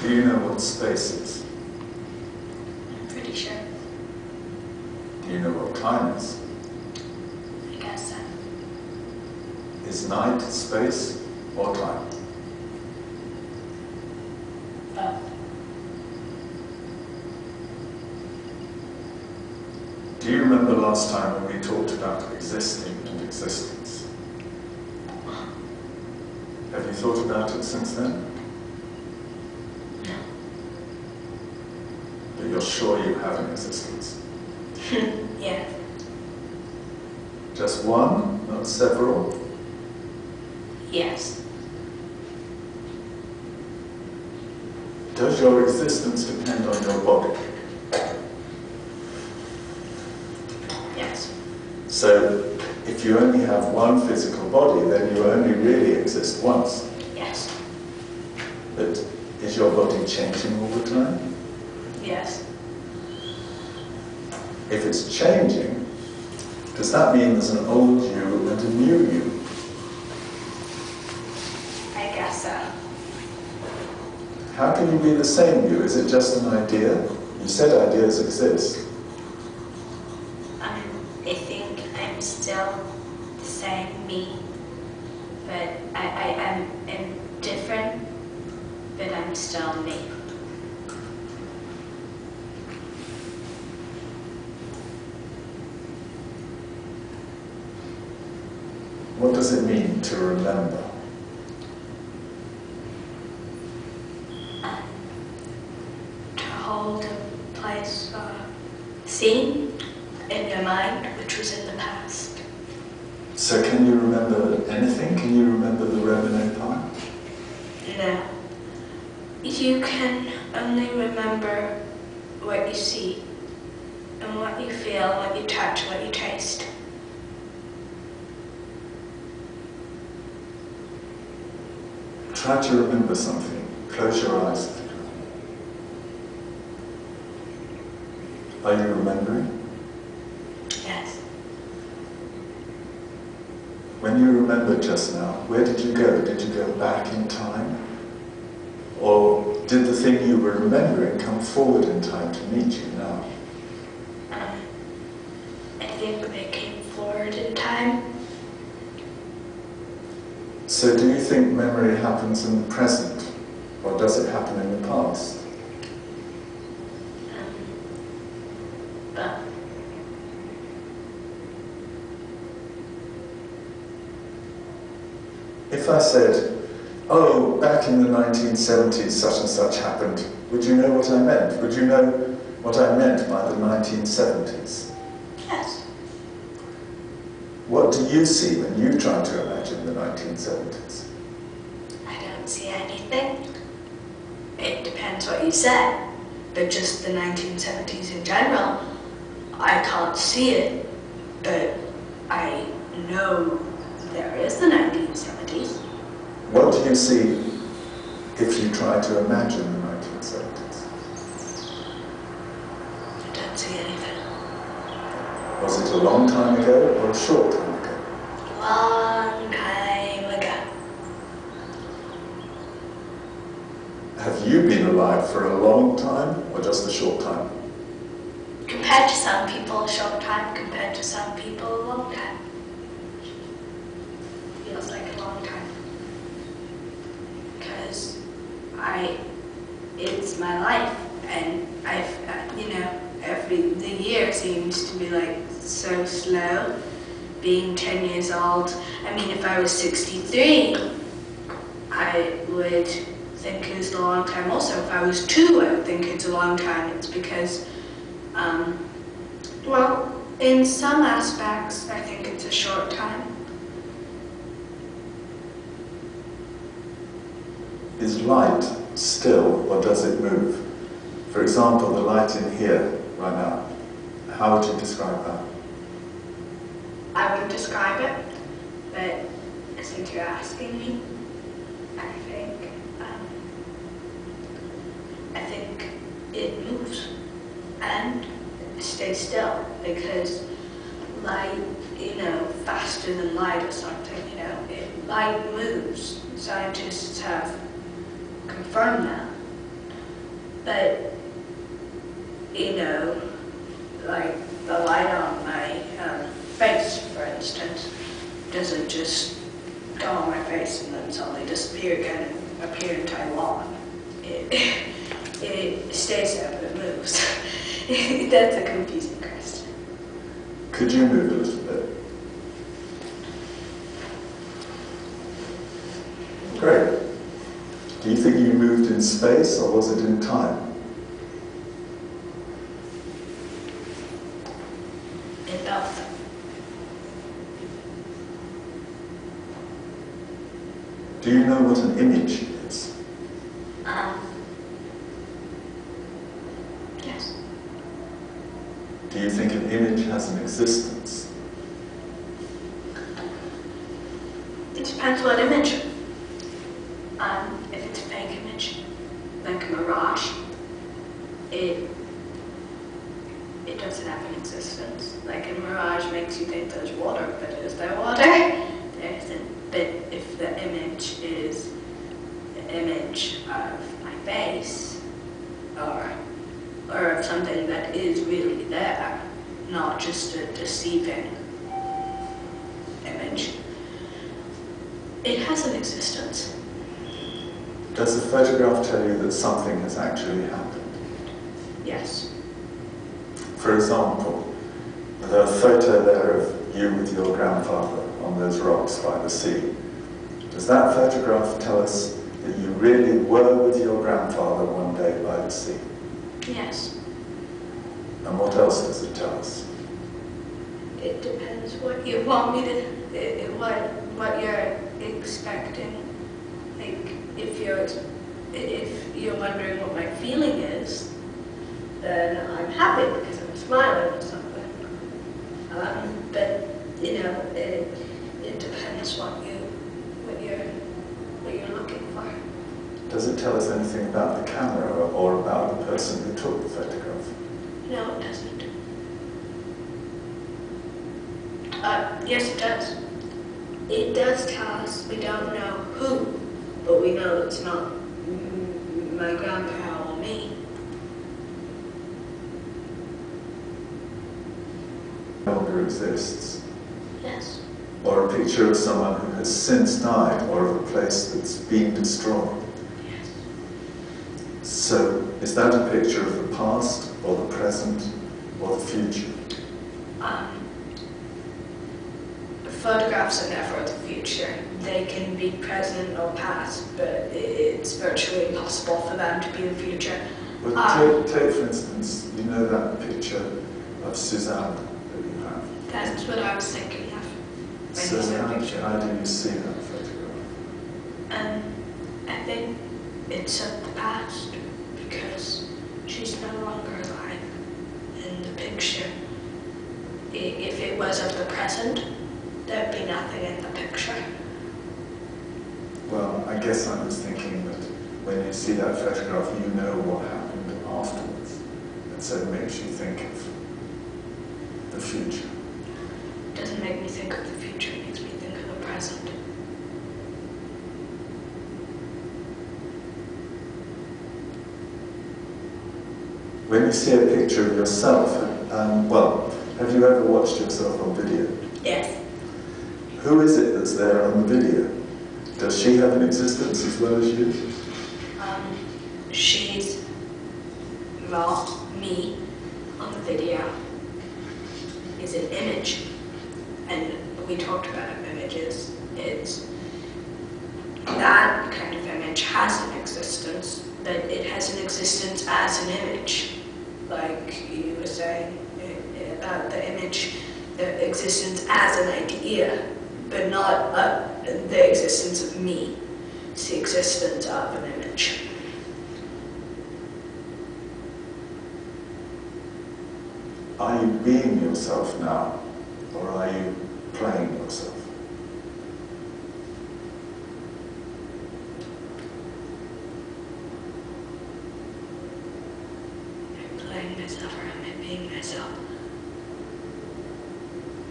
Do you know what space is? I'm pretty sure. Do you know what time is? I guess so. Is night space or time? Both. Do you remember last time when we talked about existing and existence? Have you thought about it since then? No. But you're sure you have an existence? Yeah. Just one, not several? Yes. Does your existence depend on your body? Yes. So, if you only have one physical body, then you only really exist once. Yes. But is your body changing all the time? Yes. If it's changing, does that mean there's an old you and a new you? I guess so. How can you be the same you? Is it just an idea? You said ideas exist. I think I'm still the same me, but I'm different, but I'm still me. What does it mean to remember? To hold a place or scene in your mind which was in the past. So can you remember anything? Can you remember the Roman Empire? No. You can only remember what you see and what you feel, what you touch, what you taste. Try to remember something. Close your eyes. Are you remembering? Yes. When you remembered just now, where did you go? Did you go back in time? Or did the thing you were remembering come forward in time to meet you now? I think they came forward in time. So do you think memory happens in the present? Or does it happen in the past? But If I said, oh, back in the 1970s such and such happened, would you know what I meant? Would you know what I meant by the 1970s? yes. What do you see when you try to imagine the 1970s? I don't see anything. It depends what you said. But just the 1970s in general, I can't see it, but I know there is the 1970s. What do you see if you try to imagine the 1970s? I don't see anything. Was it a long time ago or a short time ago? Long time ago. Have you been alive for a long time or just a short time? Compared to some people, a short time. Compared to some people, a long time. Feels like a long time. Because it's my life, and the year seems to be like so slow. Being 10 years old, I mean, if I was 63, I would think it's a long time. Also, if I was 2, I would think it's a long time. It's because, well, in some aspects, I think it's a short time. Is light still or does it move? For example, the light in here right now. How would you describe that? I would describe it, but since you're asking me, I think it moves and stays still, because light, faster than light or something, light moves. Scientists have confirmed that. But, you know, like the light on my face, for instance, doesn't just go on my face and then suddenly disappear again and appear in Taiwan. It stays there, but it moves. That's a confusing question. Could you move a little bit? Great. Do you think you moved in space or was it in time? In both. Do you know what an image is? Yes. Do you think an image has an existence? It depends what image. If it's a fake image, like a mirage, it doesn't have an existence. Like a mirage makes you think there's water, but is there water? There isn't. But if the image is the image of my face, or of something that is really there, not just a deceiving image, it has an existence. Does the photograph tell you that something has actually happened? Yes. For example, the photo there of you with your grandfather on those rocks by the sea. Does that photograph tell us that you really were with your grandfather one day by the sea? Yes. And what else does it tell us? It depends what you want me to, what you're expecting. Like, if you're wondering what my feeling is, then I'm happy because I'm smiling or something. But you know, it depends what you're looking for. Does it tell us anything about the camera or about the person who took the photograph? No, it doesn't. Yes, it does. It does tell us we don't know who, but we know it's not my grandpa or me. No longer exists. Yes. Or a picture of someone who has since died, or of a place that's been destroyed. Yes. So, is that a picture of the past, or the present, or the future? Photographs are never the future. They can be present or past, but it's virtually impossible for them to be the future. But take for instance, you know that picture of Suzanne that you have? That's what I was thinking of. So how do you see that photograph? I think it's of the past because she's no longer alive in the picture. If it was of the present, there'd be nothing in the picture. Well, I guess I was thinking that when you see that photograph, you know what happened afterwards. And so it makes you think of the future. It doesn't make me think of the future, it makes me think of the present. When you see a picture of yourself, have you ever watched yourself on video? Yes. Who is it that's there on the video? Does she have an existence as well as you? She's me on the video is an image, and we talked about images. It's that kind of image has an existence, but it has an existence as an image, like you were saying about the image, the existence as an idea, but not the existence of me. It's the existence of an image. Are you being yourself now, or are you playing yourself? I'm playing myself, or am I being myself?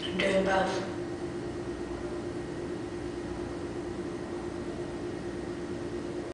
I'm doing both.